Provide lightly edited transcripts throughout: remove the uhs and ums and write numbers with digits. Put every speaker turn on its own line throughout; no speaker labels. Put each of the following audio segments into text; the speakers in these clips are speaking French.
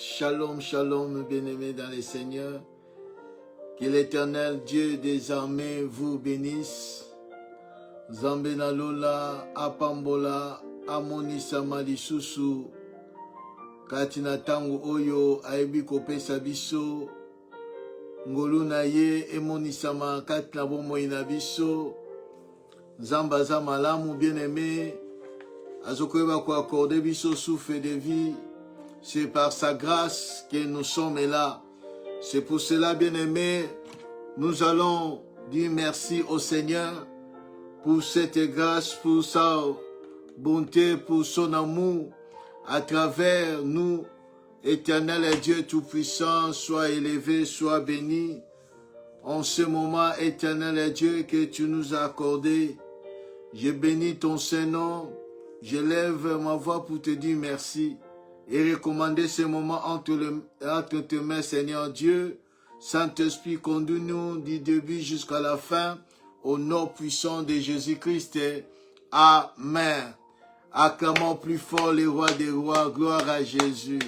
Shalom, shalom, bien-aimés dans les Seigneurs. Que l'Éternel Dieu des armées vous bénisse. Zambena Lola, Apambola, Amonisa Malisusu, Katina Tango Oyo, Aibi Kopesa Biso, Ngolu na ye, Emonisama, Katina Bomo Inabiso, Zambaza Malamu, bien-aimé, Azokweba ko accordé Biso souffle de vie. C'est par sa grâce que nous sommes là. C'est pour cela, bien-aimés, nous allons dire merci au Seigneur pour cette grâce, pour sa bonté, pour son amour à travers nous. Éternel et Dieu Tout-Puissant, sois élevé, sois béni. En ce moment, éternel et Dieu, que tu nous as accordé, je bénis ton Saint-Nom. Je lève ma voix pour te dire merci et recommander ce moment entre tes mains, Seigneur Dieu. Saint-Esprit, conduis-nous du début jusqu'à la fin, au nom puissant de Jésus-Christ. Amen. Acclamons plus fort les rois des rois. Gloire à Jésus.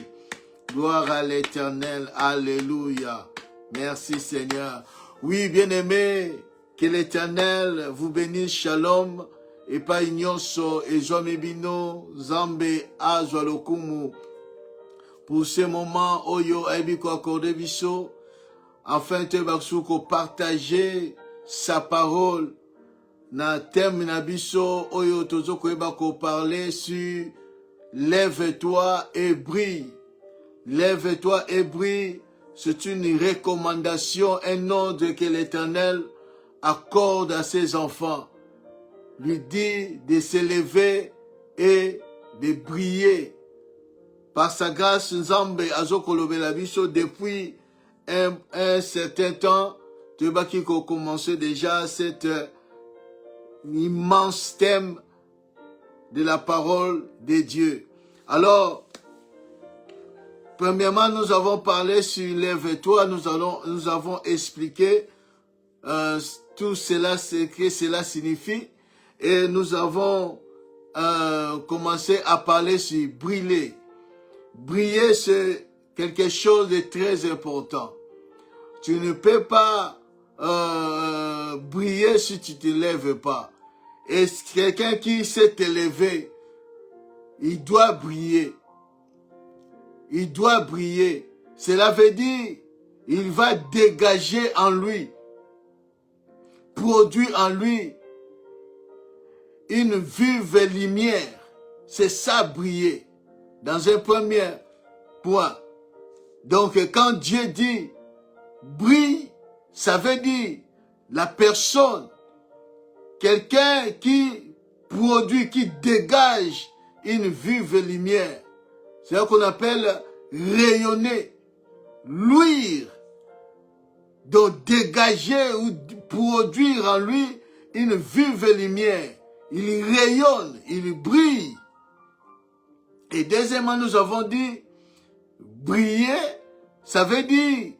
Gloire à l'Éternel. Alléluia. Merci Seigneur. Oui, bien-aimés, que l'Éternel vous bénisse. Shalom. Et pas ignonso et Bino, Zambe Azwalokumu. Pour ce moment, Oyo Aibiko accordé biso, afin de baksuko partager sa parole. Na thème na biso, Oyo Tozoko Ebako parler sur lève-toi et brille. Lève-toi et brille. C'est une recommandation, un ordre que l'Éternel accorde à ses enfants. Lui dit de s'élever et de briller. Par sa grâce, Nzambe Azokolobe la biso depuis un certain temps, tu vois qu'il a commencé déjà cet immense thème de la parole de Dieu. Alors, premièrement, nous avons parlé sur lève-toi, nous avons expliqué tout cela, ce que cela signifie. Et nous avons commencé à parler sur briller. Briller, c'est quelque chose de très important. Tu ne peux pas briller si tu ne te lèves pas. Et quelqu'un qui s'est élevé, il doit briller. Il doit briller. Cela veut dire, il va dégager en lui, produire en lui une vive lumière. C'est ça briller. Dans un premier point. Donc quand Dieu dit brille, ça veut dire la personne, quelqu'un qui produit, qui dégage une vive lumière. C'est ce qu'on appelle rayonner, luire. Donc dégager ou produire en lui une vive lumière. Il rayonne, il brille. Et deuxièmement, nous avons dit, briller, ça veut dire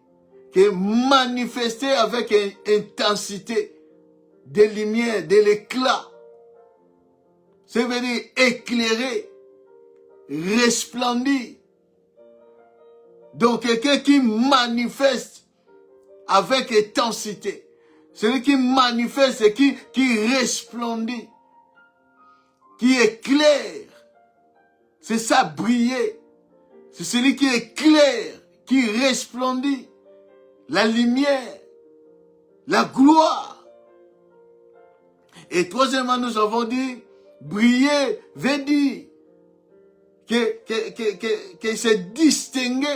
que manifester avec une intensité de lumière, de l'éclat. Ça veut dire éclairer, resplendir. Donc quelqu'un qui manifeste avec intensité. Celui qui manifeste et qui resplendit, qui éclaire. C'est ça, briller. C'est celui qui éclaire, qui resplendit. La lumière, la gloire. Et troisièmement, nous avons dit, briller veut dire que c'est distingué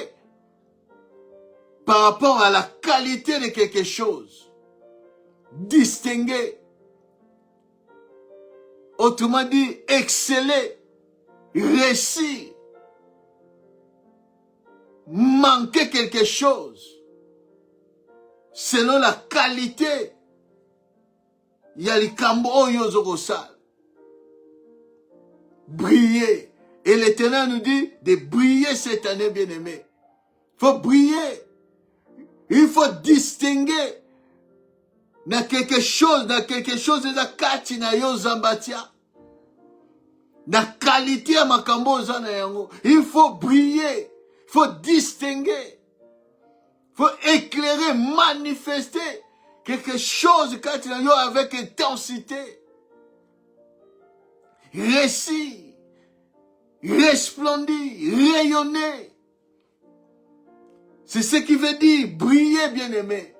par rapport à la qualité de quelque chose. Distingué. Autrement dit, exceller. Réussir, manquer quelque chose, selon la qualité, il y a les cambo yozokosal. Briller. Et l'Éternel nous dit de briller cette année, bien-aimé. Il faut briller. Il faut distinguer dans quelque chose de la katina yozambatia. La qualité à makambo zana yango. Il faut briller. Il faut distinguer. Il faut éclairer, manifester quelque chose quand il y a avec intensité. Récit, resplendir, rayonner. C'est ce qui veut dire briller, bien-aimé.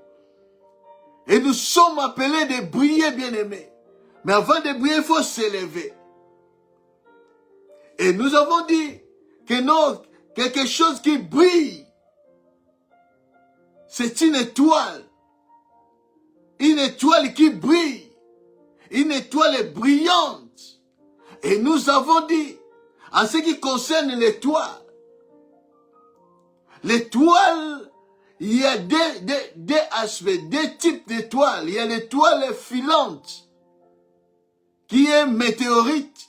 Et nous sommes appelés de briller, bien-aimé. Mais avant de briller, il faut s'élever. Et nous avons dit que non, quelque chose qui brille, c'est une étoile. Une étoile qui brille. Une étoile brillante. Et nous avons dit, en ce qui concerne l'étoile, l'étoile, il y a des aspects, des types d'étoiles. Il y a l'étoile filante, qui est météorite.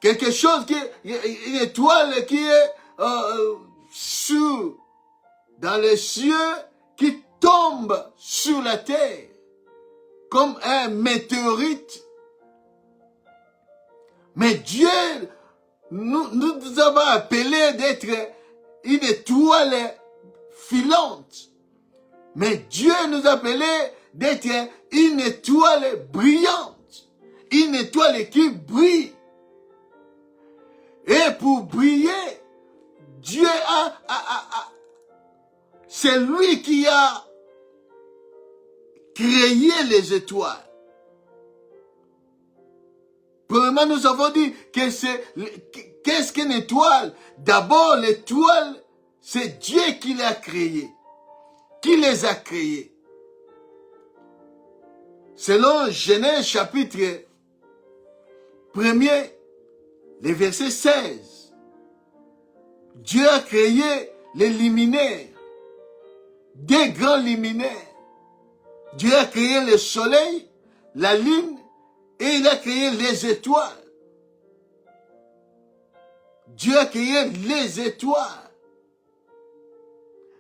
Quelque chose qui est, une étoile qui est dans les cieux, qui tombe sur la terre, comme un météorite. Mais Dieu nous avons appelés d'être une étoile filante. Mais Dieu nous a appelés d'être une étoile brillante. Une étoile qui brille. Et pour briller, Dieu c'est lui qui a créé les étoiles. Premièrement, nous avons dit que qu'est-ce qu'une étoile? D'abord, l'étoile, c'est Dieu qui l'a créée, qui les a créés. Selon Genèse chapitre 1er, le verset 16, Dieu a créé les luminaires, des grands luminaires. Dieu a créé le soleil, la lune, et il a créé les étoiles. Dieu a créé les étoiles.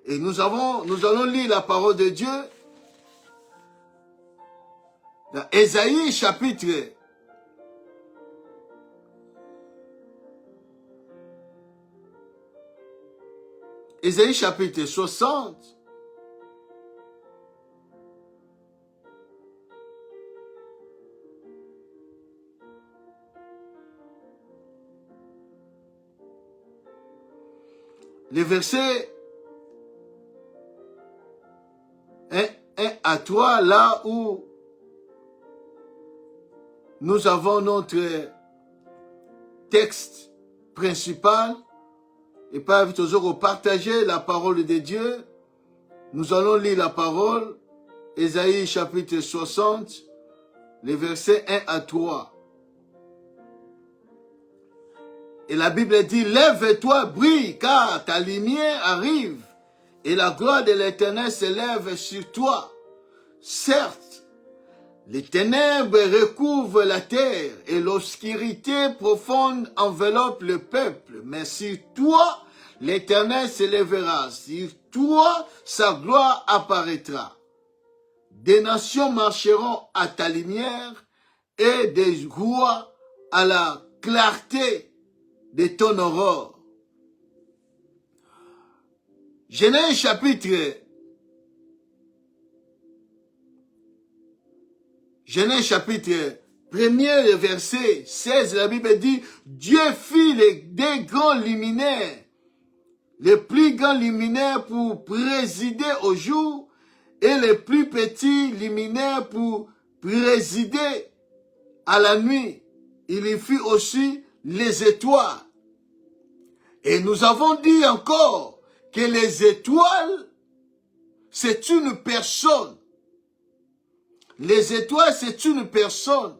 Et nous allons lire la parole de Dieu dans Ésaïe chapitre 60. Le verset 1 à 3, là où nous avons notre texte principal, et pas toujours partager la parole de Dieu. Nous allons lire la parole, Ésaïe chapitre 60, les versets 1 à 3. Et la Bible dit, lève-toi, brille, car ta lumière arrive, et la gloire de l'Éternel s'élève sur toi. Certes, les ténèbres recouvrent la terre, et l'obscurité profonde enveloppe le peuple. Mais sur toi, l'Éternel s'élèvera, sur toi, sa gloire apparaîtra. Des nations marcheront à ta lumière, et des rois à la clarté de ton aurore. Genèse chapitre 1er, verset 16, la Bible dit, Dieu fit des grands luminaires, les plus grands luminaires pour présider au jour, et les plus petits luminaires pour présider à la nuit. Il y fit aussi les étoiles. Et nous avons dit encore que les étoiles, c'est une personne. Les étoiles, c'est une personne.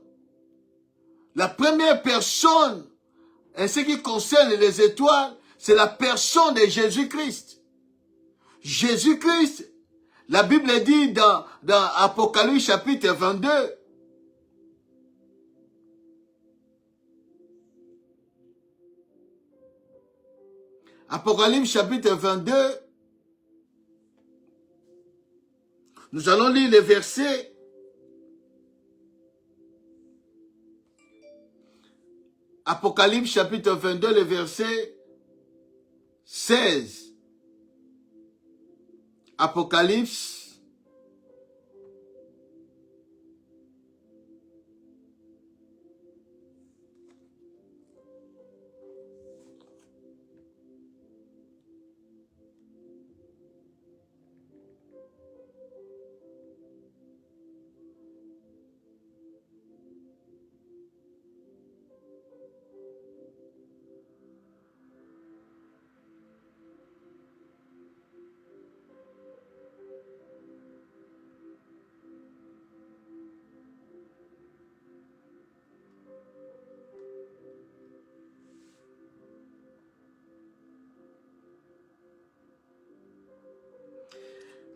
La première personne, en ce qui concerne les étoiles, c'est la personne de Jésus-Christ. Jésus-Christ, la Bible dit dans Apocalypse chapitre 22, Apocalypse chapitre 22, nous allons lire les versets Apocalypse chapitre 22, le verset 16. Apocalypse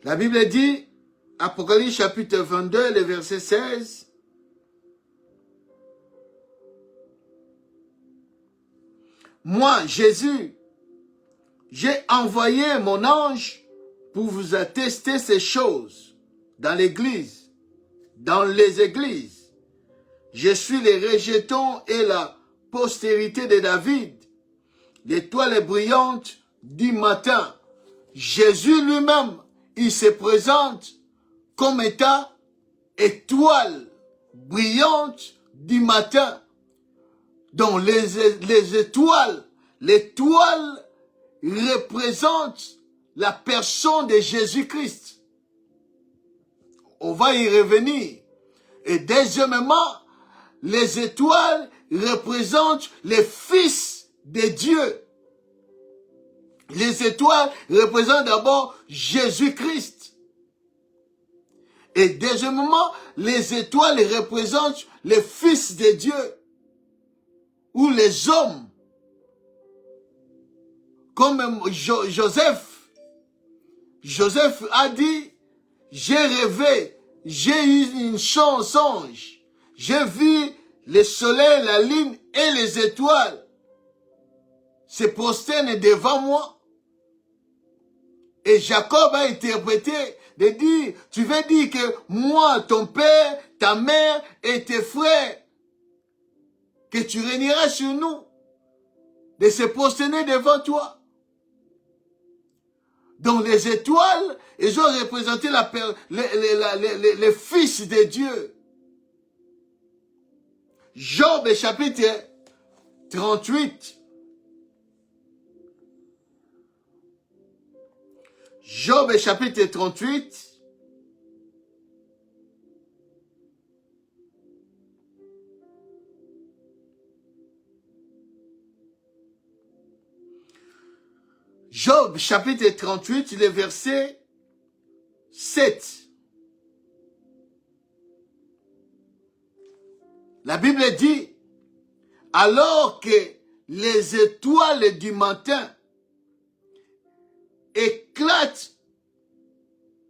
La Bible dit, Apocalypse chapitre 22, le verset 16, « Moi, Jésus, j'ai envoyé mon ange pour vous attester ces choses dans l'église, dans les églises. Je suis le rejeton et la postérité de David, l'étoile brillante du matin. » Jésus lui-même, il se présente comme étant étoile brillante du matin. Donc les étoiles, l'étoile représente la personne de Jésus-Christ. On va y revenir. Et deuxièmement, les étoiles représentent les fils de Dieu. Les étoiles représentent d'abord Jésus-Christ. Et deuxièmement, les étoiles représentent les fils de Dieu. Ou les hommes. Comme Joseph. Joseph a dit, j'ai rêvé, j'ai eu une songe. J'ai vu le soleil, la lune et les étoiles se prosternent devant moi. Et Jacob a interprété de dire, tu veux dire que moi, ton père, ta mère et tes frères, que tu régneras sur nous, de se prosterner devant toi. Donc les étoiles, ils ont représenté les fils de Dieu. Job chapitre 38. Job chapitre 38. Job chapitre 38, le verset 7. La Bible dit, alors que les étoiles du matin éclatent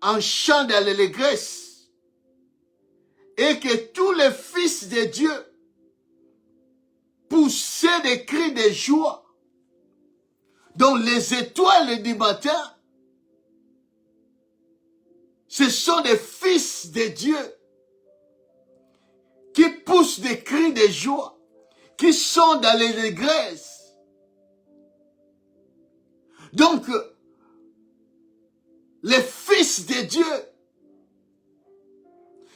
en chant dans l'allégresse et que tous les fils de Dieu poussaient des cris de joie. Donc les étoiles du matin, ce sont des fils de Dieu qui poussent des cris de joie, qui sont dans l'allégresse. Donc, les fils de Dieu,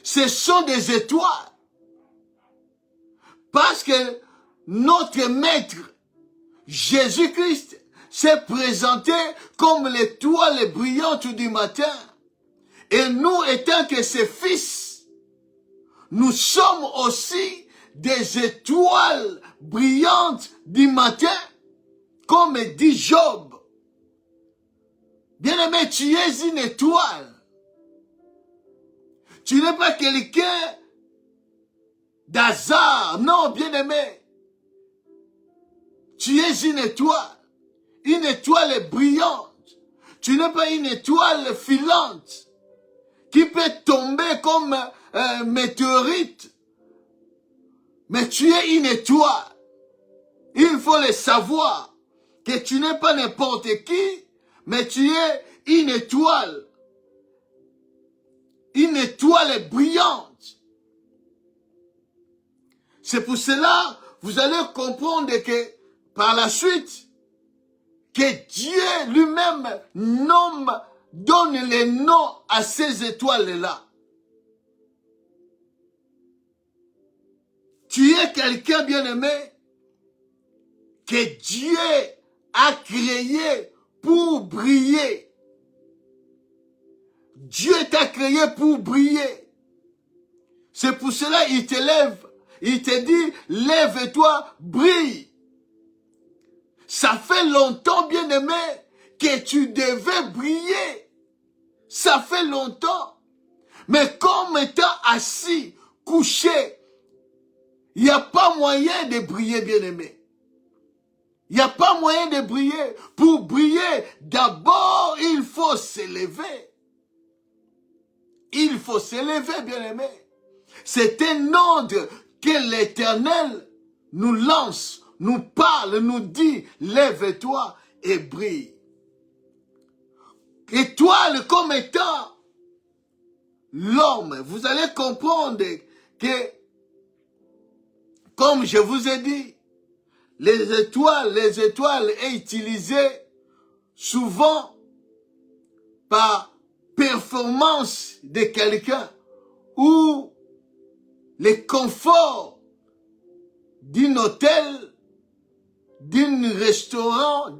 ce sont des étoiles. Parce que notre maître, Jésus-Christ, s'est présenté comme l'étoile brillante du matin. Et nous, étant que ses fils, nous sommes aussi des étoiles brillantes du matin, comme dit Job. Bien-aimé, tu es une étoile. Tu n'es pas quelqu'un d'hasard. Non, bien-aimé. Tu es une étoile brillante. Tu n'es pas une étoile filante qui peut tomber comme un météorite. Mais tu es une étoile. Il faut le savoir que tu n'es pas n'importe qui, mais tu es une étoile brillante. C'est pour cela vous allez comprendre que par la suite, que Dieu lui-même donne les noms à ces étoiles-là. Tu es quelqu'un bien-aimé que Dieu a créé pour briller. Dieu t'a créé pour briller. C'est pour cela qu'il te lève. Il te dit, lève-toi, brille. Ça fait longtemps, bien-aimé, que tu devais briller. Ça fait longtemps. Mais comme étant assis, couché, il n'y a pas moyen de briller, bien-aimé. Il n'y a pas moyen de briller. Pour briller, d'abord, il faut s'élever. Il faut s'élever, bien-aimé. C'est un ordre que l'Éternel nous lance, nous parle, nous dit, lève-toi et brille. Étoile comme étant l'homme, vous allez comprendre que, comme je vous ai dit, les étoiles est utilisées souvent par performance de quelqu'un ou les conforts d'un hôtel, d'un restaurant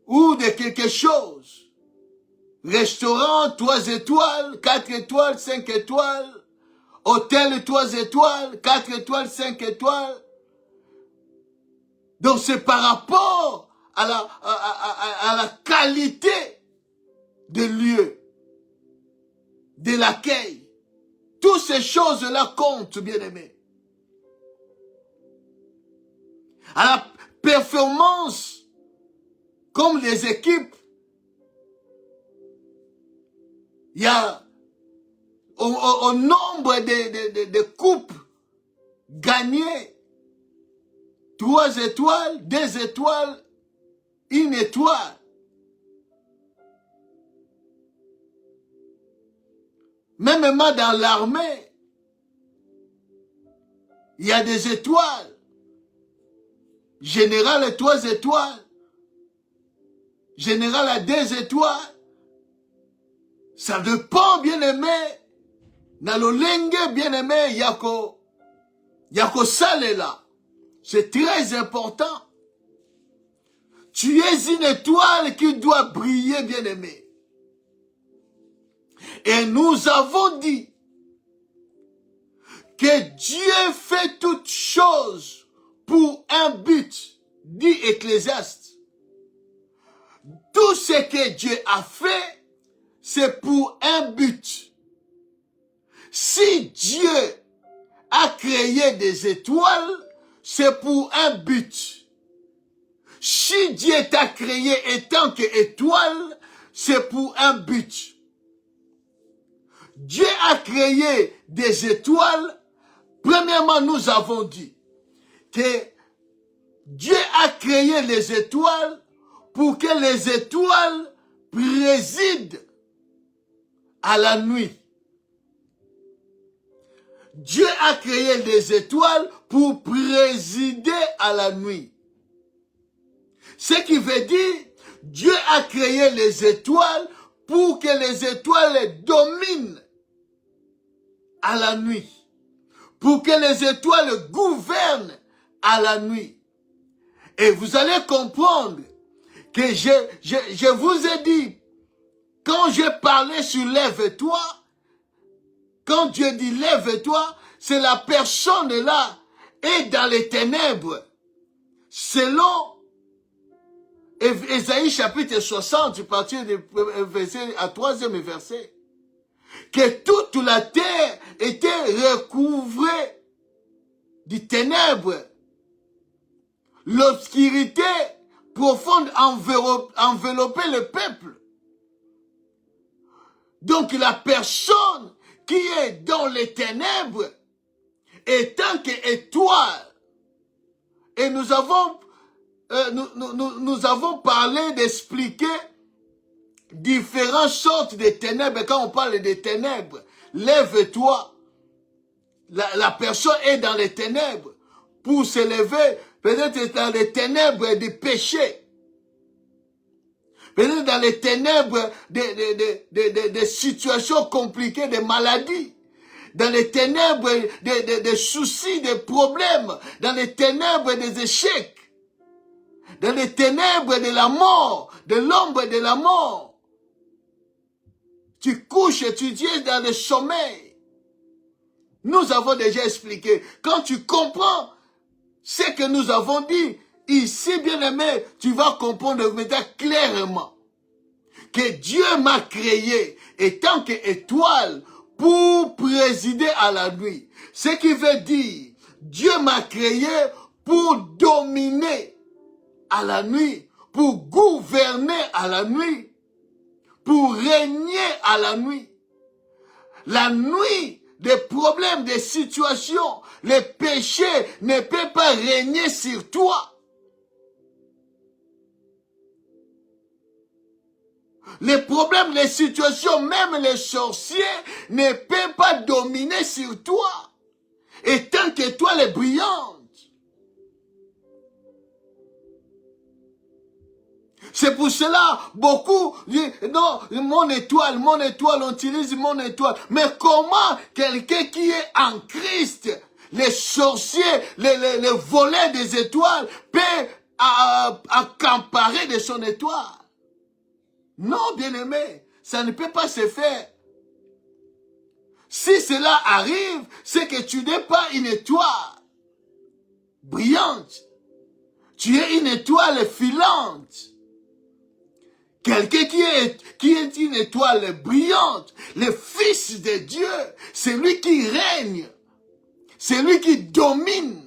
ou de quelque chose. Restaurant 3 étoiles, 4 étoiles, 5 étoiles, hôtel 3 étoiles, 4 étoiles, 5 étoiles. Donc c'est par rapport à la qualité de lieu, de l'accueil. Toutes ces choses-là comptent, bien-aimés. À la performance, comme les équipes, il y a au nombre de coupes gagnées, 3 étoiles, 2 étoiles, 1 étoile. Même dans l'armée, il y a des étoiles. Général 3 étoiles. Général à 2 étoiles. Ça dépend, bien-aimé. Dans le lingue, bien-aimé, il y a que ça là. C'est très important. Tu es une étoile qui doit briller, bien-aimé. Et nous avons dit que Dieu fait toutes choses pour un but, dit Ecclésiaste. Tout ce que Dieu a fait, c'est pour un but. Si Dieu a créé des étoiles, c'est pour un but. Si Dieu t'a créé étant qu'étoile, c'est pour un but. Dieu a créé des étoiles. Premièrement, nous avons dit que Dieu a créé les étoiles pour que les étoiles président à la nuit. Dieu a créé les étoiles pour présider à la nuit. Ce qui veut dire, Dieu a créé les étoiles pour que les étoiles dominent à la nuit. Pour que les étoiles gouvernent à la nuit. Et vous allez comprendre que je vous ai dit, quand j'ai parlé sur lève-toi, quand Dieu dit lève-toi, c'est la personne là est dans les ténèbres. Selon Ésaïe chapitre 60, partir du verset à 3e verset, que toute la terre était recouvrée de ténèbres. L'obscurité profonde enveloppait le peuple. Donc la personne qui est dans les ténèbres étant qu'étoile. Et nous avons parlé d'expliquer différentes sortes de ténèbres. Quand on parle des ténèbres, lève-toi. la personne est dans les ténèbres pour s'élever, peut-être dans les ténèbres du péché. Peut-être dans les ténèbres des situations compliquées, des maladies. Dans les ténèbres des soucis, des problèmes. Dans les ténèbres des échecs. Dans les ténèbres de la mort, de l'ombre de la mort. Tu couches et tu es dans le sommeil. Nous avons déjà expliqué. Quand tu comprends ce que nous avons dit, ici, bien-aimé, tu vas comprendre maintenant clairement que Dieu m'a créé étant qu'étoile pour présider à la nuit. Ce qui veut dire, Dieu m'a créé pour dominer à la nuit, pour gouverner à la nuit, pour régner à la nuit. La nuit, des problèmes, des situations, les péchés ne peuvent pas régner sur toi. Les problèmes, les situations, même les sorciers ne peuvent pas dominer sur toi. Et tant qu'étoile est brillante. C'est pour cela, beaucoup disent, non, mon étoile, on utilise mon étoile. Mais comment quelqu'un qui est en Christ, les sorciers, les voleurs des étoiles, peut accaparer de son étoile? Non, bien-aimé, ça ne peut pas se faire. Si cela arrive, c'est que tu n'es pas une étoile brillante. Tu es une étoile filante. Quelqu'un qui est une étoile brillante, le Fils de Dieu, c'est lui qui règne, c'est lui qui domine.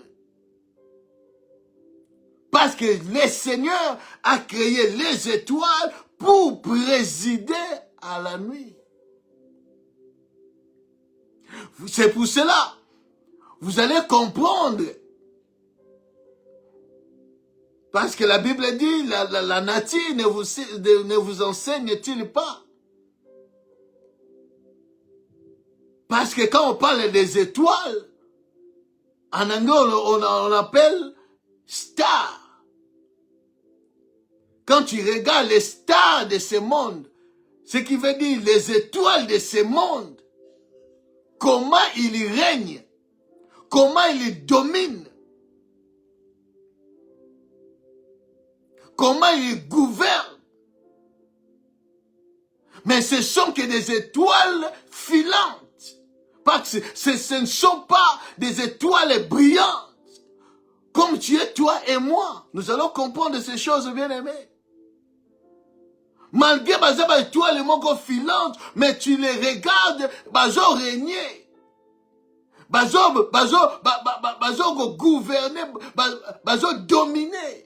Parce que le Seigneur a créé les étoiles pour présider à la nuit. C'est pour cela, vous allez comprendre. Parce que la Bible dit, la nature ne vous enseigne-t-il pas? Parce que quand on parle des étoiles, en anglais on appelle stars. Quand tu regardes les stars de ce monde, ce qui veut dire les étoiles de ce monde, comment ils règnent, comment ils dominent, comment ils gouvernent. Mais ce sont que des étoiles filantes. Parce que ce ne sont pas des étoiles brillantes. Comme tu es toi et moi. Nous allons comprendre ces choses, bien-aimés. Malgré les étoiles filantes, mais tu les regardes, ils ont régné. Ils ont gouverné, ils ont dominé.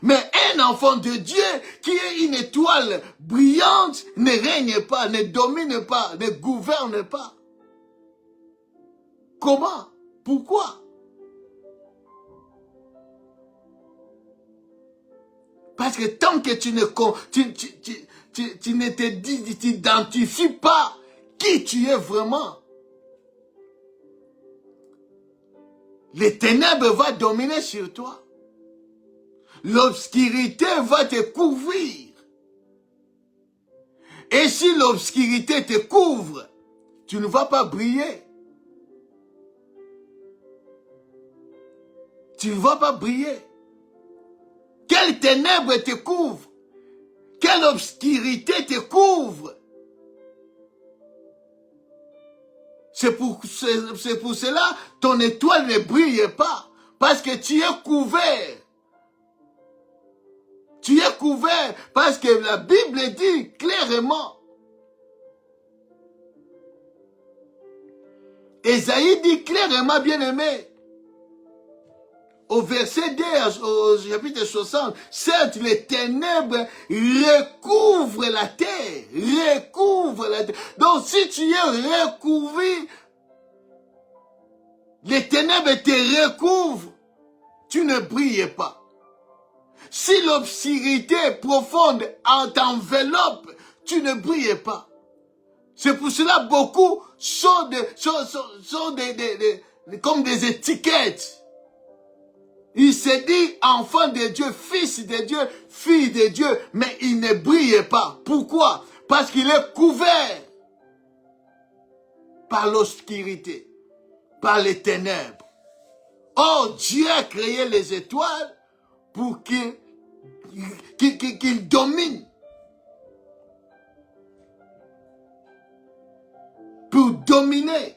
Mais un enfant de Dieu qui est une étoile brillante ne règne pas, ne domine pas, ne gouverne pas. Comment? Pourquoi? Parce que tant que tu ne t'identifies pas qui tu es vraiment, les ténèbres vont dominer sur toi. L'obscurité va te couvrir. Et si l'obscurité te couvre, tu ne vas pas briller. Tu ne vas pas briller. Quelle ténèbres te couvre? Quelle obscurité te couvre? C'est pour cela ton étoile ne brille pas. Parce que tu es couvert. Tu es couvert parce que la Bible dit clairement. Ésaïe dit clairement, bien-aimé, au verset 2, au chapitre 60, certes, les ténèbres recouvrent la terre. Recouvrent la terre. Donc, si tu es recouvert, les ténèbres te recouvrent, tu ne brilles pas. Si l'obscurité profonde t'enveloppe, tu ne brilles pas. C'est pour cela beaucoup comme des étiquettes. Il s'est dit enfant de Dieu, fils de Dieu, fille de Dieu, mais il ne brille pas. Pourquoi? Parce qu'il est couvert par l'obscurité, par les ténèbres. Oh, Dieu a créé les étoiles pour qu'ils dominent. Pour dominer.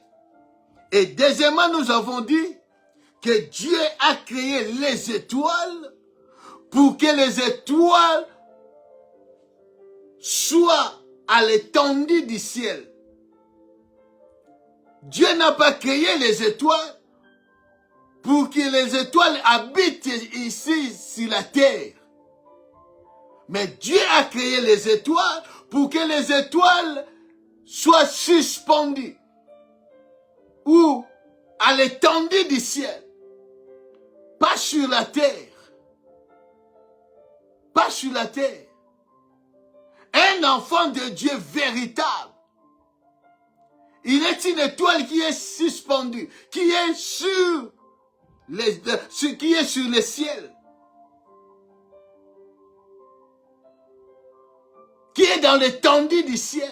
Et deuxièmement, nous avons dit que Dieu a créé les étoiles pour que les étoiles soient à l'étendue du ciel. Dieu n'a pas créé les étoiles pour que les étoiles habitent ici sur la terre. Mais Dieu a créé les étoiles pour que les étoiles soient suspendues ou à l'étendue du ciel. Pas sur la terre. Pas sur la terre. Un enfant de Dieu véritable. Il est une étoile qui est suspendue, qui est sur le ciel. Qui est dans l'étendue du ciel.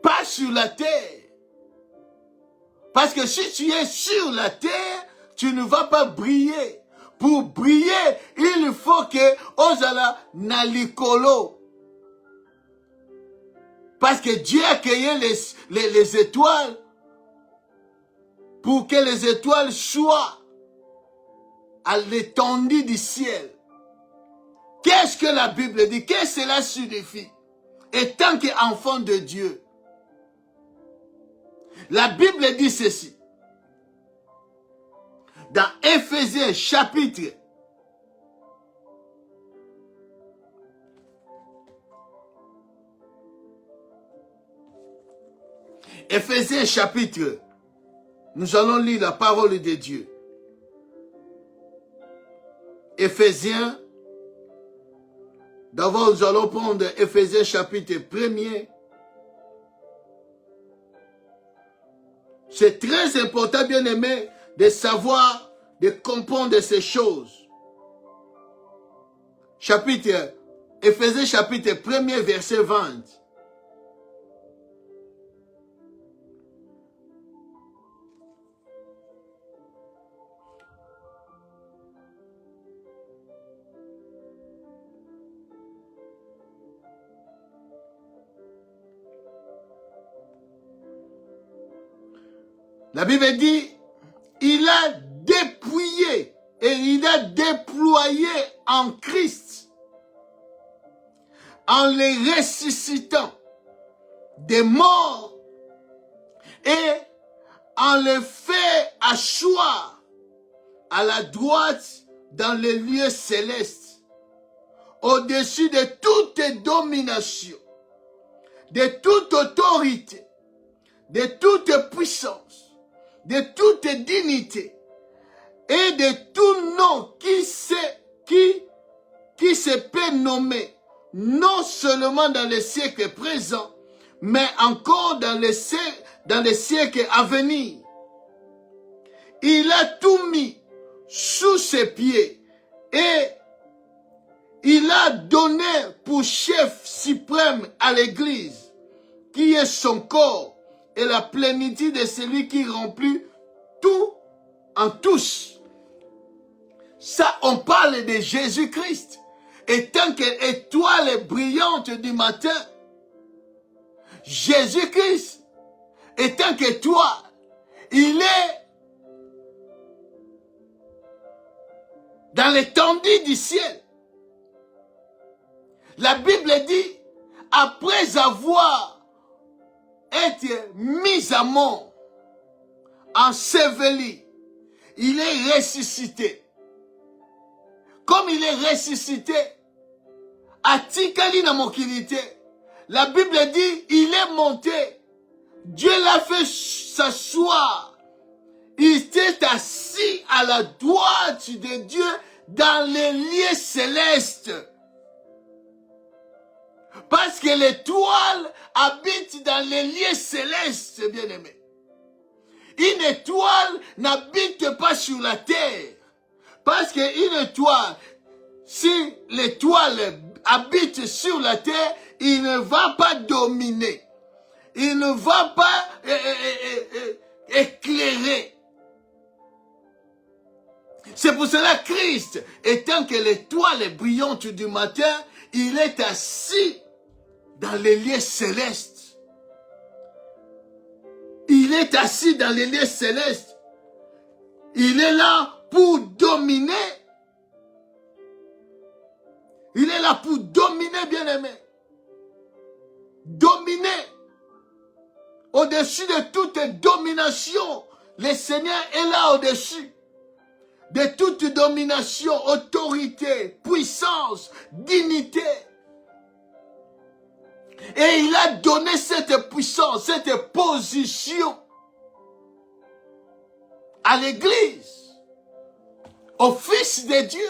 Pas sur la terre. Parce que si tu es sur la terre, tu ne vas pas briller. Pour briller, il faut que Ozala nalikolo. Parce que Dieu a créé les étoiles pour que les étoiles soient à l'étendue du ciel. Qu'est-ce que la Bible dit? Qu'est-ce que cela signifie? Et tant qu'enfant de Dieu, la Bible dit ceci. Dans Éphésiens chapitre 1, nous allons lire la parole de Dieu. Éphésiens, d'abord nous allons prendre Éphésiens chapitre 1er. C'est très important, bien aimé, de savoir, de comprendre ces choses. Éphésiens chapitre 1er, verset 20. La Bible dit, il a dépouillé et il a déployé en Christ, en les ressuscitant des morts et en les fait asseoir à la droite dans les lieux célestes, au-dessus de toute domination, de toute autorité, de toute puissance, de toute dignité et de tout nom qui se peut nommer, non seulement dans les siècles présents, mais encore dans les siècles à venir. Il a tout mis sous ses pieds et il a donné pour chef suprême à l'Église, qui est son corps, et la plénitude de celui qui remplit tout en tous. Ça, on parle de Jésus-Christ. Et tant qu'étoile brillante du matin, Jésus-Christ, étant qu'étoile, il est dans l'étendue du ciel. La Bible dit, après avoir été mis à mort, enseveli, il est ressuscité. Comme il est ressuscité, à Tikali na mokilité, la Bible dit, il est monté. Dieu l'a fait s'asseoir. Il était assis à la droite de Dieu dans les lieux célestes. Parce que l'étoile habite dans les lieux célestes, bien-aimés. Une étoile n'habite pas sur la terre. Parce qu'une étoile, si l'étoile habite sur la terre, il ne va pas dominer. Il ne va pas éclairer. C'est pour cela que Christ, étant que l'étoile brillante du matin, il est assis dans les lieux célestes. Il est assis dans les lieux célestes. Il est là pour dominer. Il est là pour dominer, bien-aimé. Dominer. Au-dessus de toute domination, le Seigneur est là au-dessus. De toute domination, autorité, puissance, dignité. Et il a donné cette puissance, cette position à l'Église, au Fils de Dieu.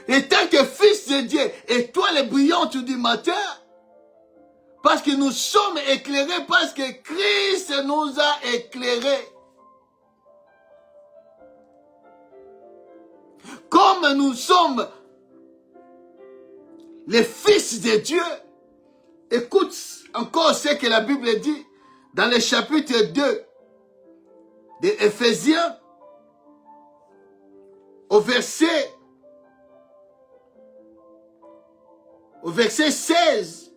Et tant que Fils de Dieu, étoile brillante du matin, parce que nous sommes éclairés, parce que Christ nous a éclairés. Comme nous sommes les fils de Dieu, écoute encore ce que la Bible dit dans le chapitre 2 de Éphésiens, au verset 16.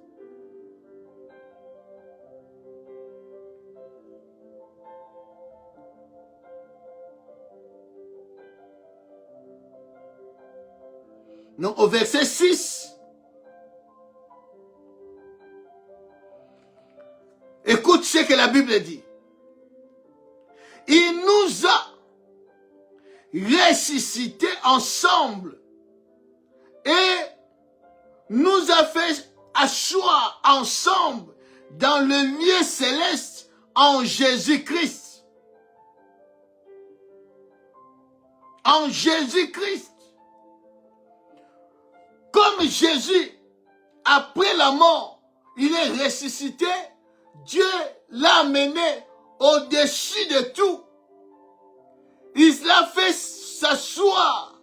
Non, au verset 6. Écoute ce que la Bible dit. Il nous a ressuscités ensemble et nous a fait asseoir ensemble dans le lieu céleste en Jésus-Christ. En Jésus-Christ. Comme Jésus, après la mort, il est ressuscité, Dieu l'a amené au-dessus de tout. Il l'a fait s'asseoir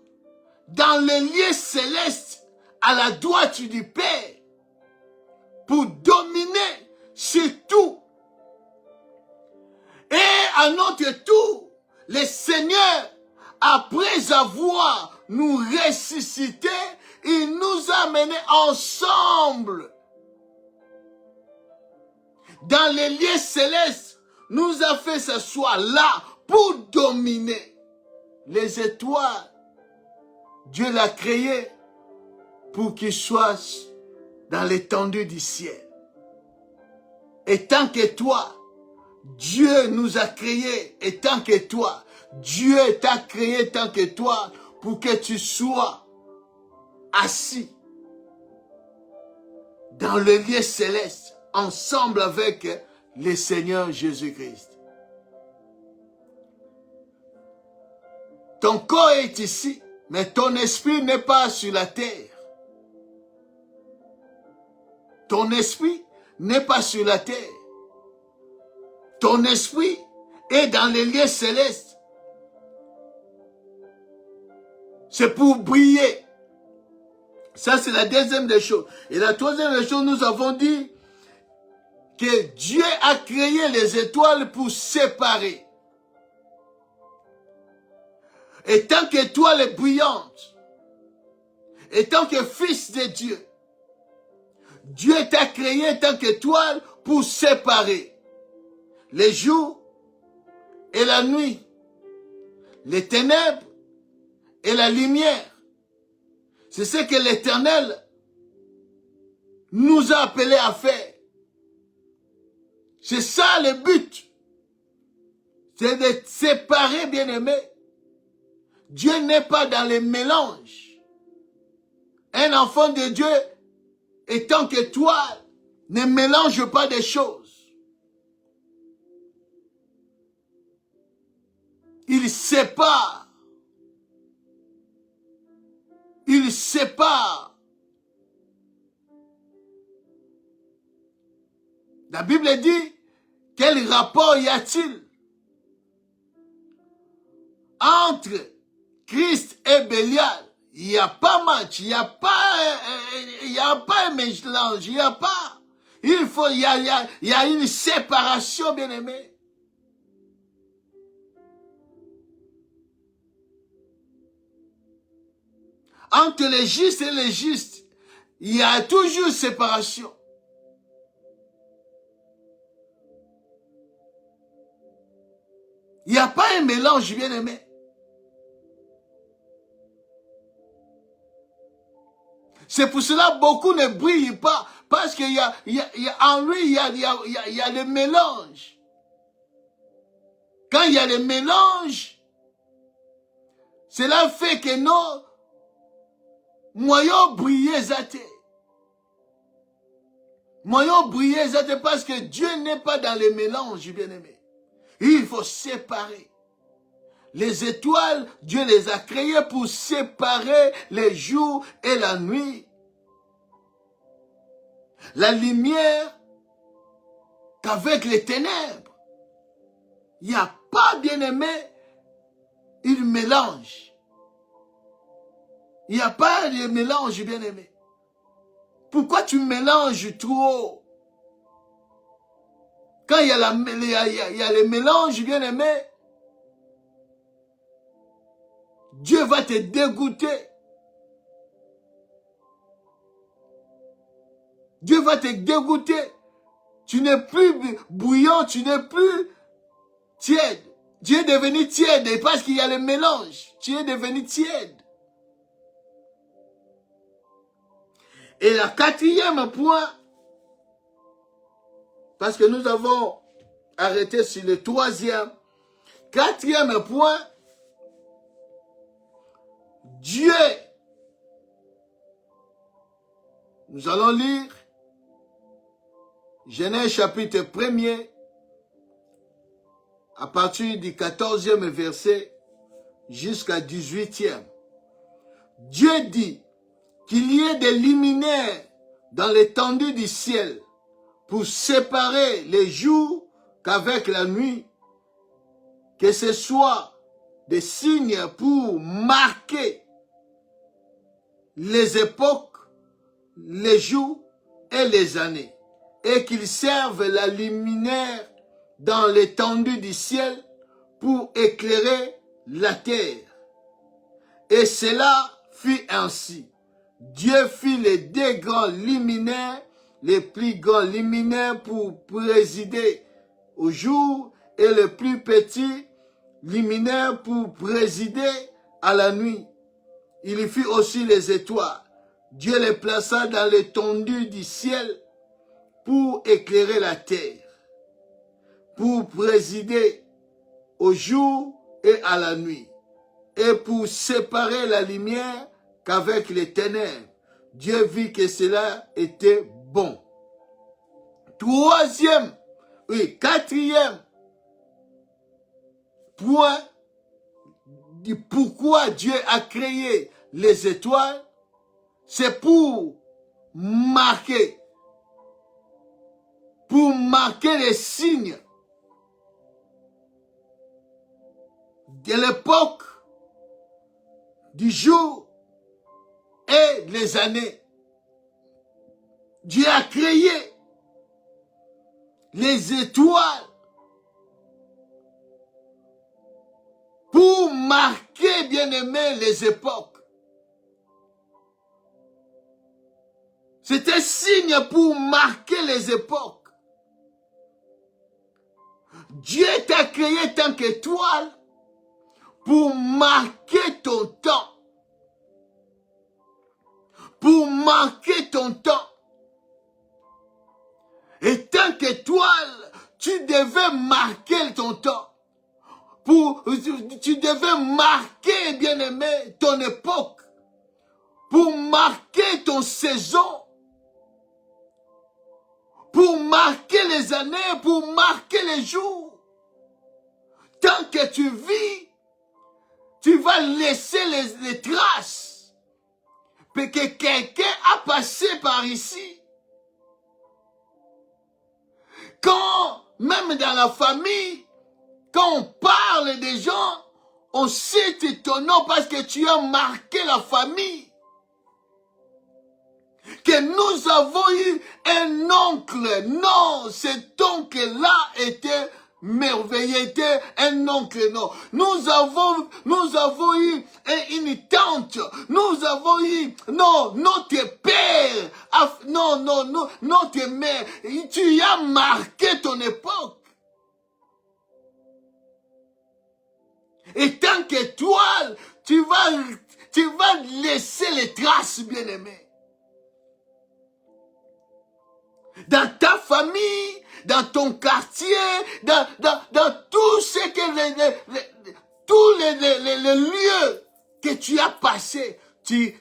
dans les lieux célestes à la droite du Père pour dominer sur tout. Et à notre tour, le Seigneur, après avoir nous ressuscité, il nous a menés ensemble dans les lieux célestes, nous a fait s'asseoir là pour dominer les étoiles. Dieu l'a créé pour qu'il soit dans l'étendue du ciel. Et tant que toi, Dieu nous a créés, et tant que toi, Dieu t'a créé tant que toi, pour que tu sois assis dans le lieu céleste, ensemble avec le Seigneur Jésus-Christ. Ton corps est ici, mais ton esprit n'est pas sur la terre. Ton esprit n'est pas sur la terre. Ton esprit est dans les lieux célestes. C'est pour briller. Ça, c'est la deuxième des choses. Et la troisième des choses, nous avons dit que Dieu a créé les étoiles pour séparer. Et tant qu'étoile est brillante, et tant que fils de Dieu, Dieu t'a créé tant qu'étoile pour séparer les jours et la nuit, les ténèbres et la lumière. C'est ce que l'Éternel nous a appelés à faire. C'est ça le but. C'est de séparer, bien-aimés. Dieu n'est pas dans les mélanges. Un enfant de Dieu, étant que toi, ne mélange pas des choses. Il sépare. Il sépare La Bible dit, quel rapport y a-t-il entre Christ et Bélial? Il n'y a pas match, il n'y a pas un mélange, il n'y a pas. Il y a une séparation, bien-aimé. Entre les justes et les justes, il y a toujours séparation. Il n'y a pas un mélange, bien-aimé. C'est pour cela que beaucoup ne brillent pas. Parce qu'en lui, il y a le mélange. Quand il y a le mélange, cela fait que nos moyens brillent zaté. Moyens brillent zaté parce que Dieu n'est pas dans le mélange, bien-aimé. Il faut séparer. Les étoiles, Dieu les a créées pour séparer les jours et la nuit. La lumière qu'avec les ténèbres. Il n'y a pas, bien-aimé, il mélange. Il n'y a pas de mélange, bien-aimé. Pourquoi tu mélanges trop? Quand il y a le mélange, bien-aimé, Dieu va te dégoûter. Dieu va te dégoûter. Tu n'es plus bouillant, tu n'es plus tiède. Tu es devenu tiède parce qu'il y a le mélange. Tu es devenu tiède. Et le quatrième point, parce que nous avons arrêté sur le troisième, quatrième point, Dieu. Nous allons lire Genèse chapitre 1er, à partir du 14e verset jusqu'à 18e. Dieu dit qu'il y ait des luminaires dans l'étendue du ciel pour séparer les jours qu'avec la nuit, que ce soit des signes pour marquer les époques, les jours et les années, et qu'ils servent la luminaire dans l'étendue du ciel pour éclairer la terre. Et cela fut ainsi. Dieu fit les deux grands luminaires, les plus grands luminaires pour présider au jour, et le plus petit luminaire pour présider à la nuit. Il y fit aussi les étoiles. Dieu les plaça dans l'étendue du ciel pour éclairer la terre, pour présider au jour et à la nuit, et pour séparer la lumière qu'avec les ténèbres. Dieu vit que cela était bon. Quatrième point, pourquoi Dieu a créé les étoiles, c'est pour marquer les signes de l'époque, du jour et les années. Dieu a créé les étoiles pour marquer, bien-aimé, les époques. C'est un signe pour marquer les époques. Dieu t'a créé tant qu'étoile pour marquer ton temps. Pour marquer ton temps. Et tant qu'étoile, tu devais marquer ton temps. Tu devais marquer, bien-aimé, ton époque. Pour marquer ton saison. Pour marquer les années, pour marquer les jours. Tant que tu vis, tu vas laisser les traces. Que quelqu'un a passé par ici. quand, même dans la famille, quand on parle des gens, on cite ton nom parce que tu as marqué la famille. Que nous avons eu un oncle. Non, cet oncle-là était merveilleux, était un oncle, non. Nous avons eu une tante. Nous avons eu, non, notre père. Non, notre mère. Tu as marqué ton époque. Et tant qu'étoile, tu vas laisser les traces, bien-aimés. Dans ta famille, dans ton quartier, dans tout ce que tous les lieux que tu as passés, tu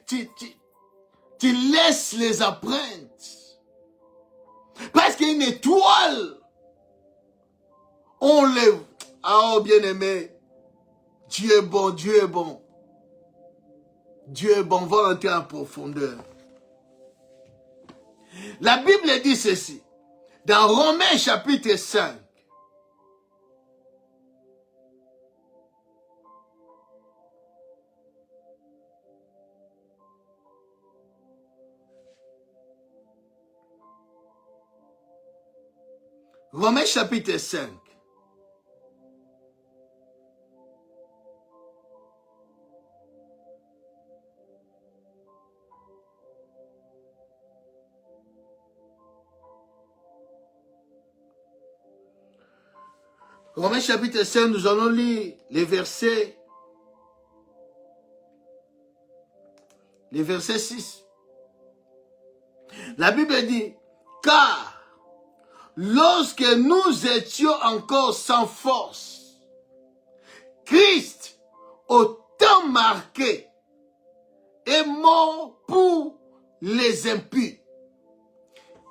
laisses les empreintes. Parce qu'une étoile, on les... Oh, bien-aimé, Dieu est bon, Dieu est bon. Dieu est bon, on va entrer en profondeur. La Bible dit ceci, dans Romains chapitre 5. Romains chapitre 5. Romains chapitre 5, nous allons lire les versets 6. La Bible dit, car lorsque nous étions encore sans force, Christ, au temps marqué, est mort pour les impies.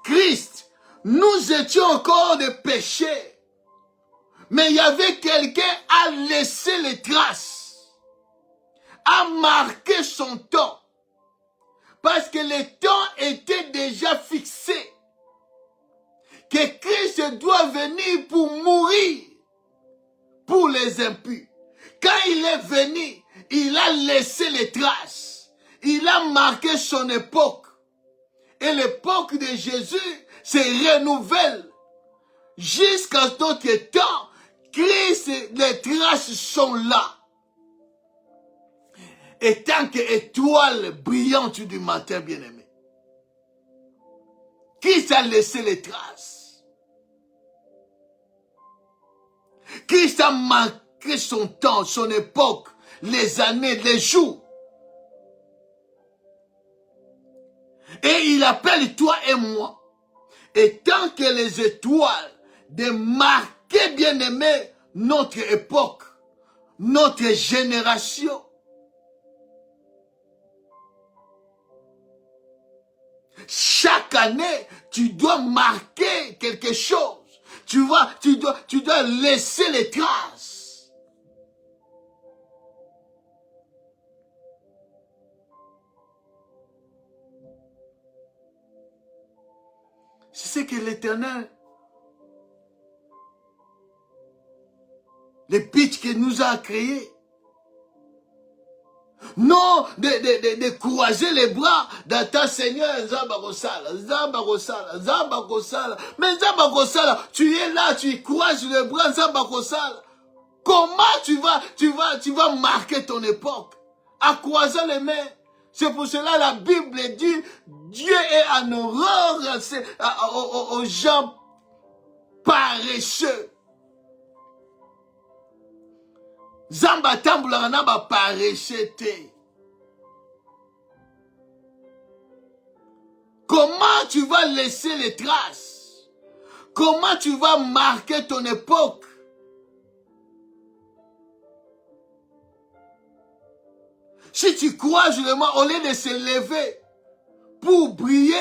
Christ, nous étions encore des péchés. Mais il y avait quelqu'un à laisser les traces, à marquer son temps. Parce que le temps était déjà fixé. Que Christ doit venir pour mourir pour les impies. Quand il est venu, il a laissé les traces. Il a marqué son époque. Et l'époque de Jésus se renouvelle. Jusqu'à notre temps, Christ, les traces sont là. Et tant qu'étoile brillante du matin, bien-aimé, Christ a laissé les traces. Christ a marqué son temps, son époque, les années, les jours. Et il appelle toi et moi. Et tant que les étoiles de marquer, bien-aimé, notre époque, notre génération. Chaque année, tu dois marquer quelque chose. Tu dois laisser les traces. C'est ce que l'Éternel, le pitch qu'il nous a créé. Non, de croiser les bras dans ta Seigneur, Zambakosala. Mais Zambakosala, tu es là, tu croises les bras, Zambakosala. Comment tu vas marquer ton époque? À croiser les mains. C'est pour cela la Bible dit, Dieu est en horreur aux gens paresseux. Zamba tambula na ba paresseux. Comment tu vas laisser les traces? Comment tu vas marquer ton époque? Si tu crois seulement au lieu de se lever pour briller,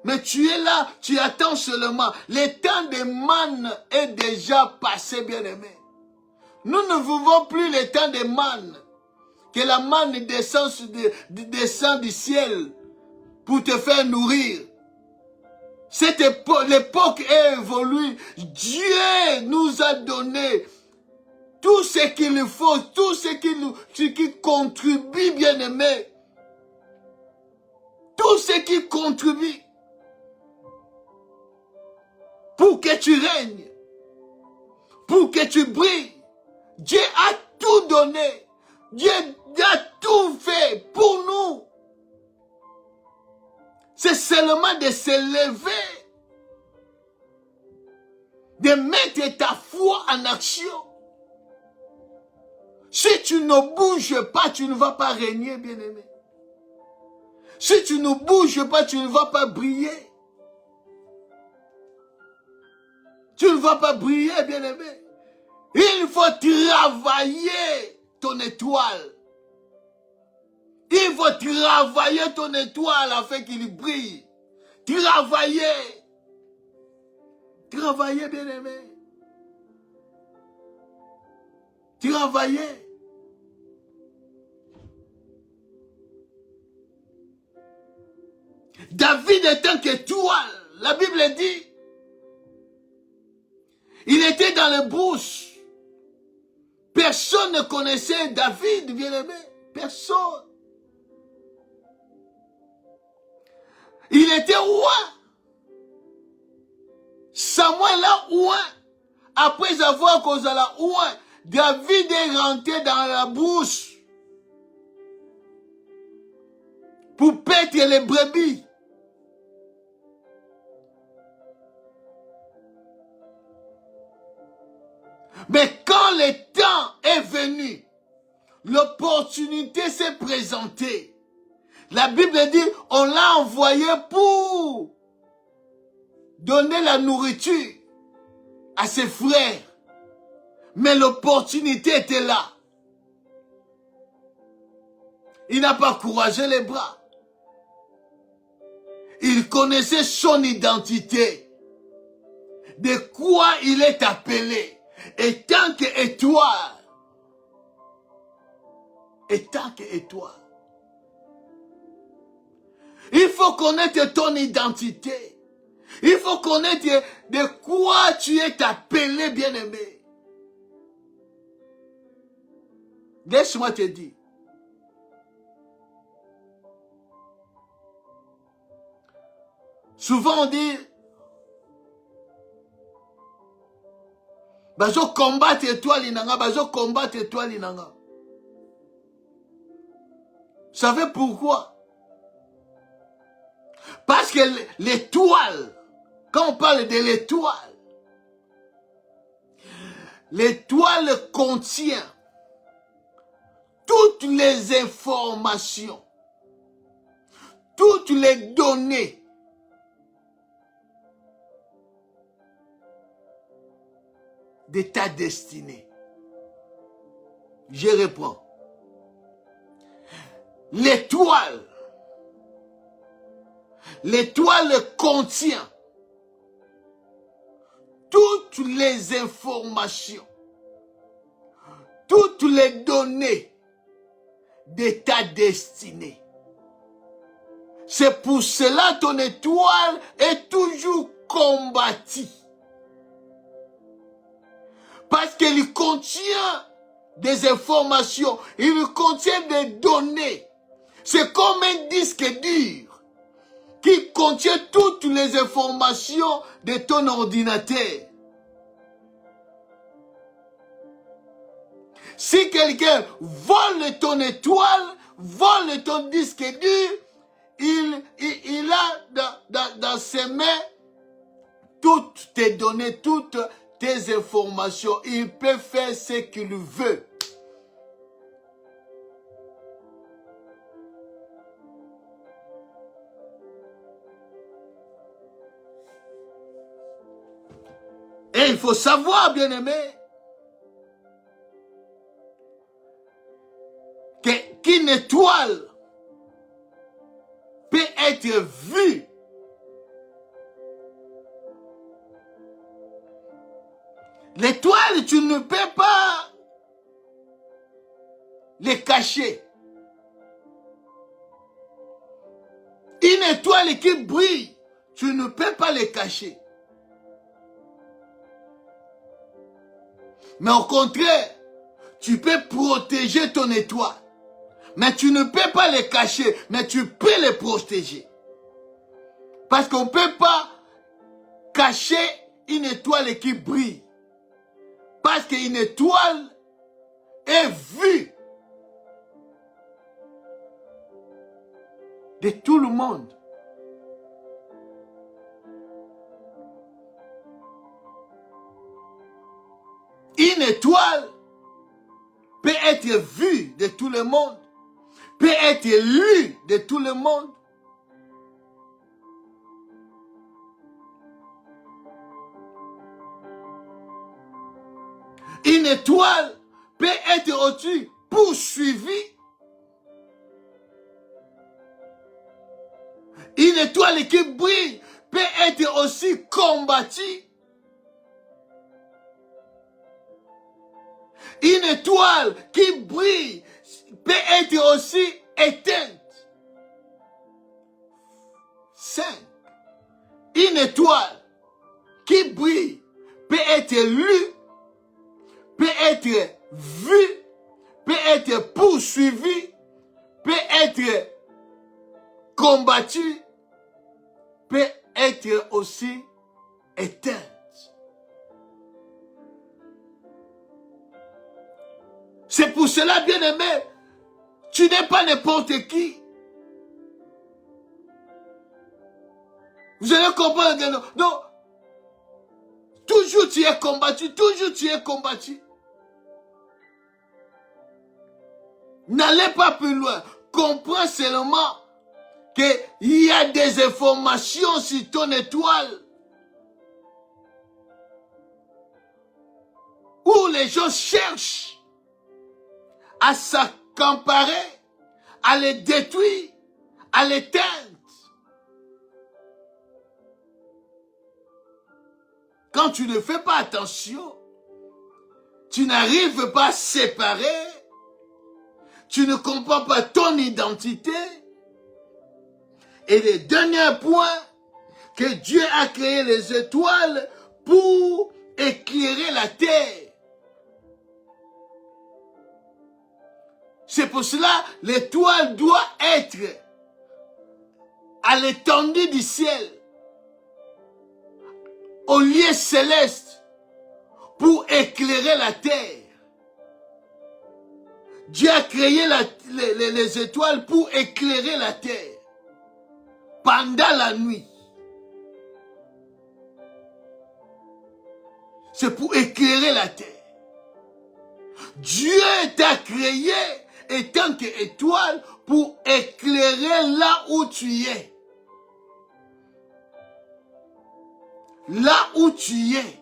mais tu es là, tu attends seulement. Le temps de manne est déjà passé, bien-aimé. Nous ne vivons plus le temps de manne. Que la manne descend du ciel pour te faire nourrir. Cette époque, l'époque est évoluée. Dieu nous a donné tout ce qu'il faut, tout ce qui contribue, bien-aimé. Tout ce qui contribue pour que tu règnes, pour que tu brilles. Dieu a tout donné. Dieu a tout fait pour nous. C'est seulement de se lever, de mettre ta foi en action. Si tu ne bouges pas, tu ne vas pas régner, bien-aimé. Si tu ne bouges pas, tu ne vas pas briller. Tu ne vas pas briller, bien-aimé. Il faut travailler ton étoile. Il faut travailler ton étoile afin qu'il brille. Travailler. Travailler, bien-aimé. Travailler. David est un qu'étoile. La Bible dit, il était dans les brousses. Personne ne connaissait David, bien-aimé. Personne. Il était roi. Samuel a roi. Après avoir causé la roi, David est rentré dans la brousse pour paître les brebis. Mais quand le temps est venu, l'opportunité s'est présentée. La Bible dit, on l'a envoyé pour donner la nourriture à ses frères. Mais l'opportunité était là. Il n'a pas couragé les bras. Il connaissait son identité. De quoi il est appelé. Et tant qu'étoile. Et tant qu'étoile. Il faut connaître ton identité. Il faut connaître de quoi tu es appelé, bien-aimé. Laisse-moi te dire. Souvent on dit, bazo combattre étoile inanga, bazo combattre étoile inanga. Vous savez pourquoi? Parce que l'étoile, quand on parle de l'étoile contient toutes les informations, toutes les données de ta destinée. Je reprends. L'étoile contient toutes les informations, toutes les données de ta destinée. C'est pour cela ton étoile est toujours combattue. Parce qu'il contient des informations, il contient des données. C'est comme un disque dur qui contient toutes les informations de ton ordinateur. Si quelqu'un vole ton étoile, vole ton disque dur, il a dans ses mains toutes tes données, toutes tes informations. Il peut faire ce qu'il veut. Et il faut savoir, bien-aimé, qu'une étoile peut être vue. L'étoile, tu ne peux pas les cacher. Une étoile qui brille, tu ne peux pas les cacher. Mais au contraire, tu peux protéger ton étoile. Mais tu ne peux pas les cacher, mais tu peux les protéger. Parce qu'on ne peut pas cacher une étoile qui brille. Parce qu'une étoile est vue de tout le monde. Une étoile peut être vue de tout le monde, peut être lue de tout le monde. Une étoile peut être aussi poursuivie. Une étoile qui brille peut être aussi combattue. Une étoile qui brille peut être aussi éteinte. 5. Une étoile qui brille peut être lue, peut être vue, peut être poursuivie, peut être combattue, peut être aussi éteinte. C'est pour cela, bien-aimé, tu n'es pas n'importe qui. Vous allez comprendre. Non, toujours tu es combattu, toujours tu es combattu. N'allez pas plus loin. Comprends seulement qu'il y a des informations sur ton étoile où les gens cherchent à s'accaparer, à les détruire, à l'éteindre. Quand tu ne fais pas attention, tu n'arrives pas à séparer, tu ne comprends pas ton identité. Et le dernier point, que Dieu a créé les étoiles pour éclairer la terre. C'est pour cela l'étoile doit être à l'étendue du ciel, au lieu céleste, pour éclairer la terre. Dieu a créé les étoiles pour éclairer la terre pendant la nuit. C'est pour éclairer la terre. Dieu t'a créé en tant qu'étoile pour éclairer là où tu es. Là où tu es.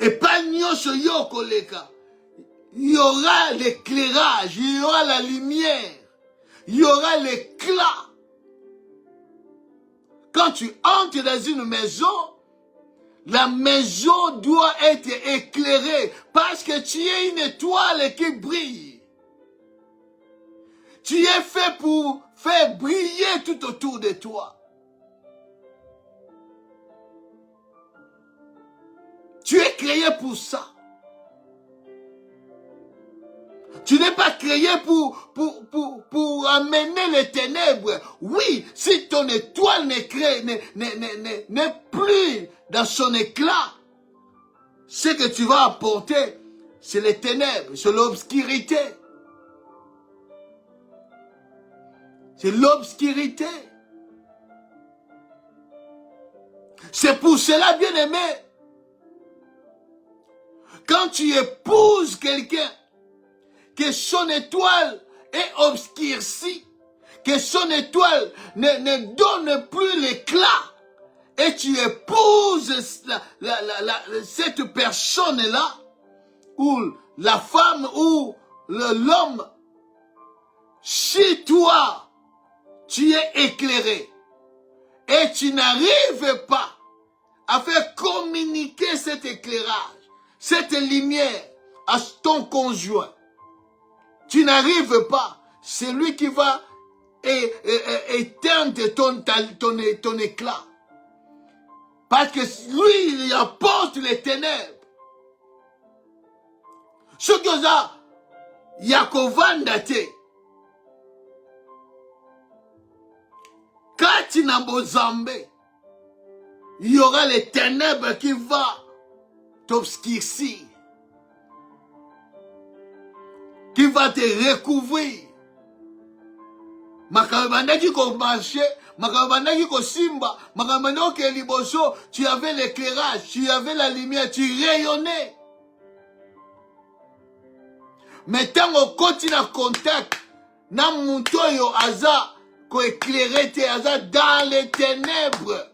Et pas nyonso yo koleka. Il y aura l'éclairage, il y aura la lumière, il y aura l'éclat. Quand tu entres dans une maison, la maison doit être éclairée parce que tu es une étoile qui brille. Tu es fait pour faire briller tout autour de toi. Tu es créé pour ça. Tu n'es pas créé pour amener les ténèbres. Oui, si ton étoile n'est plus dans son éclat, ce que tu vas apporter, c'est les ténèbres, c'est l'obscurité. C'est l'obscurité. C'est pour cela, bien-aimé, quand tu épouses quelqu'un, que son étoile est obscurcie, que son étoile ne donne plus l'éclat, et tu épouses cette personne-là, ou la femme, ou l'homme, si toi, tu es éclairé, et tu n'arrives pas à faire communiquer cet éclairage, cette lumière à ton conjoint, tu n'arrives pas, c'est lui qui va éteinte ton éclat. Parce que lui, il apporte les ténèbres. Ce que ça, Yakovanda te. Quand tu n'as pas Zambé, il y aura les ténèbres qui vont t'obscurcir, qui va te recouvrir. Makabandaki ko marché, makabandaki ko simba, makabandaki ko liboso, tu avais l'éclairage, tu avais la lumière, tu rayonnais. Mais tant qu'on continue à contact, na mutoyo aza ko éclairer te aza dans les ténèbres.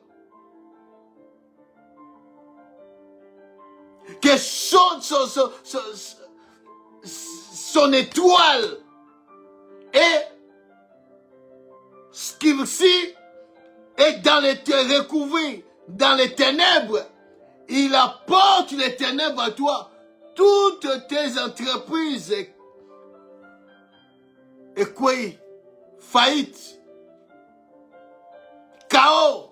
Que son étoile est ce qui est dans les recouvert dans les ténèbres. Il apporte les ténèbres à toi. Toutes tes entreprises et quoi? Faillite. Chaos.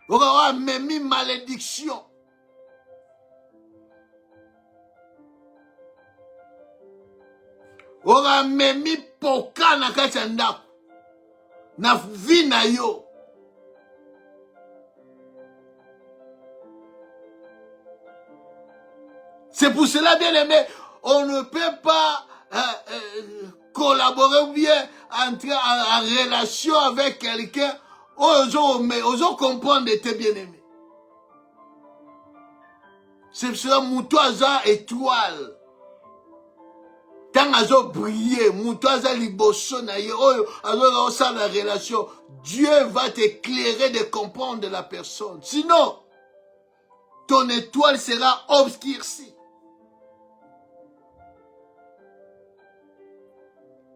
On aura même mis malédiction. On aura même mis poka na kati ya ndako. Na vie na yo. C'est pour cela, bien aimé, on ne peut pas collaborer ou bien entrer en relation avec quelqu'un. Osons comprendre tes bien-aimés. C'est cela, Moutouaza étoile. Tant azo briller, Moutouaza liboso na ye, azo ça la relation. Dieu va t'éclairer de comprendre la personne. Sinon, ton étoile sera obscurcie.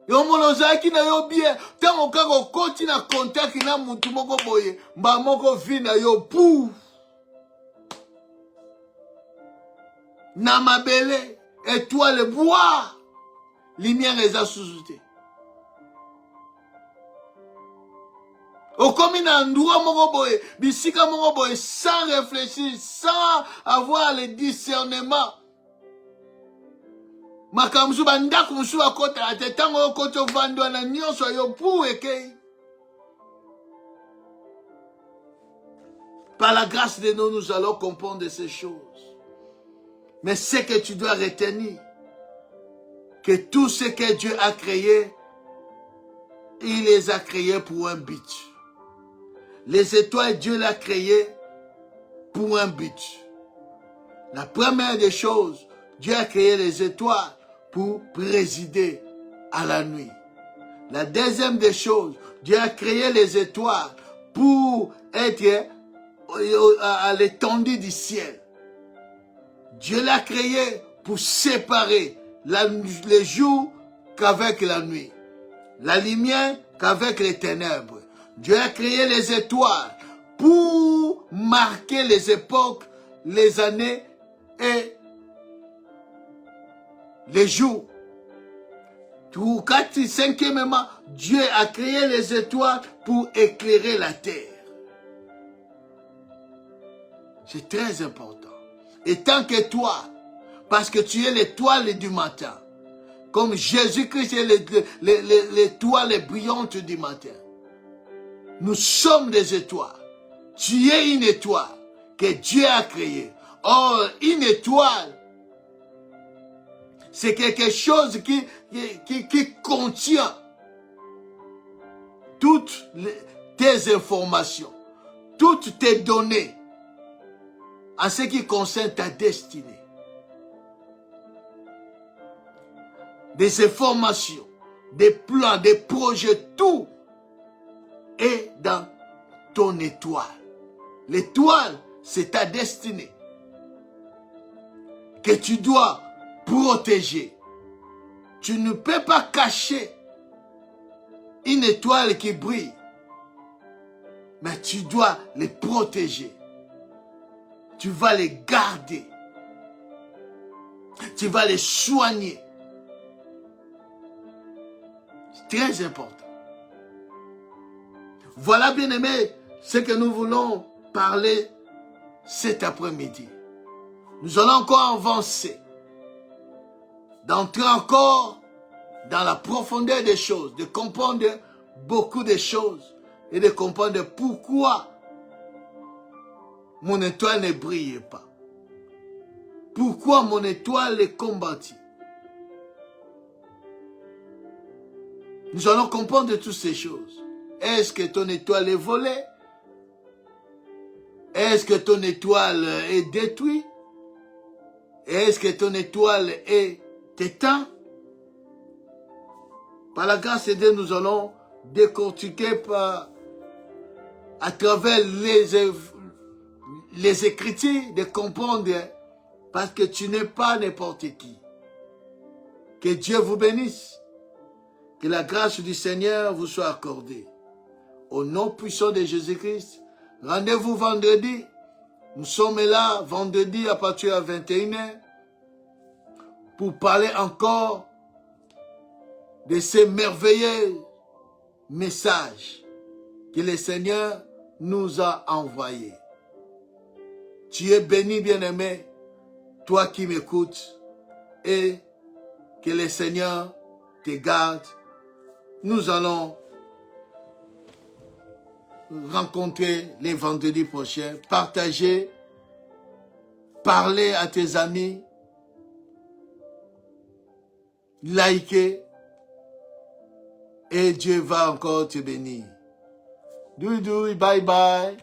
Yo monozaki na yo bien, tant on kako continue à contact na mutu moko boye, mba moko vi na yo pouf. Na mabele, étoile bois, lumière eza sous-souté. Okomi na ndura moko boye, bisika moko boye, sans réfléchir, sans avoir le discernement. Makamsu bandako musu akota ate tango okoto vandwa na nyonso yo pou ekei. Par la grâce de Dieu, nous allons comprendre ces choses. Mais ce que tu dois retenir, que tout ce que Dieu a créé, il les a créés pour un but. Les étoiles, Dieu l'a créé pour un but. La première des choses, Dieu a créé les étoiles pour présider à la nuit. La deuxième des choses, Dieu a créé les étoiles pour être à l'étendue du ciel. Dieu l'a créé pour séparer le jour qu'avec la nuit, la lumière qu'avec les ténèbres. Dieu a créé les étoiles pour marquer les époques, les années et les jours. Cinquièmement, Dieu a créé les étoiles pour éclairer la terre. C'est très important. Et tant que toi, parce que tu es l'étoile du matin, comme Jésus-Christ est l'étoile brillante du matin, nous sommes des étoiles. Tu es une étoile que Dieu a créée. Or, une étoile, c'est quelque chose qui contient toutes tes informations, toutes tes données en ce qui concerne ta destinée. Des informations, des plans, des projets, tout est dans ton étoile. L'étoile, c'est ta destinée que tu dois protéger. Tu ne peux pas cacher une étoile qui brille, mais tu dois les protéger. Tu vas les garder. Tu vas les soigner. C'est très important. Voilà, bien-aimés, ce que nous voulons parler cet après-midi. Nous allons encore avancer, d'entrer encore dans la profondeur des choses, de comprendre beaucoup de choses et de comprendre pourquoi mon étoile ne brille pas. Pourquoi mon étoile est combattue. Nous allons comprendre toutes ces choses. Est-ce que ton étoile est volée? Est-ce que ton étoile est détruite? Est-ce que ton étoile est éteinte? Par la grâce de Dieu, nous allons décortiquer à travers les Écritures, de comprendre, parce que tu n'es pas n'importe qui. Que Dieu vous bénisse. Que la grâce du Seigneur vous soit accordée. Au nom puissant de Jésus-Christ, rendez-vous vendredi. Nous sommes là vendredi à partir de 21h pour parler encore de ces merveilleux messages que le Seigneur nous a envoyés. Tu es béni, bien-aimé, toi qui m'écoutes, et que le Seigneur te garde. Nous allons rencontrer les vendredis prochains, partager, parler à tes amis, liker, et Dieu va encore te bénir. Doudou, bye bye.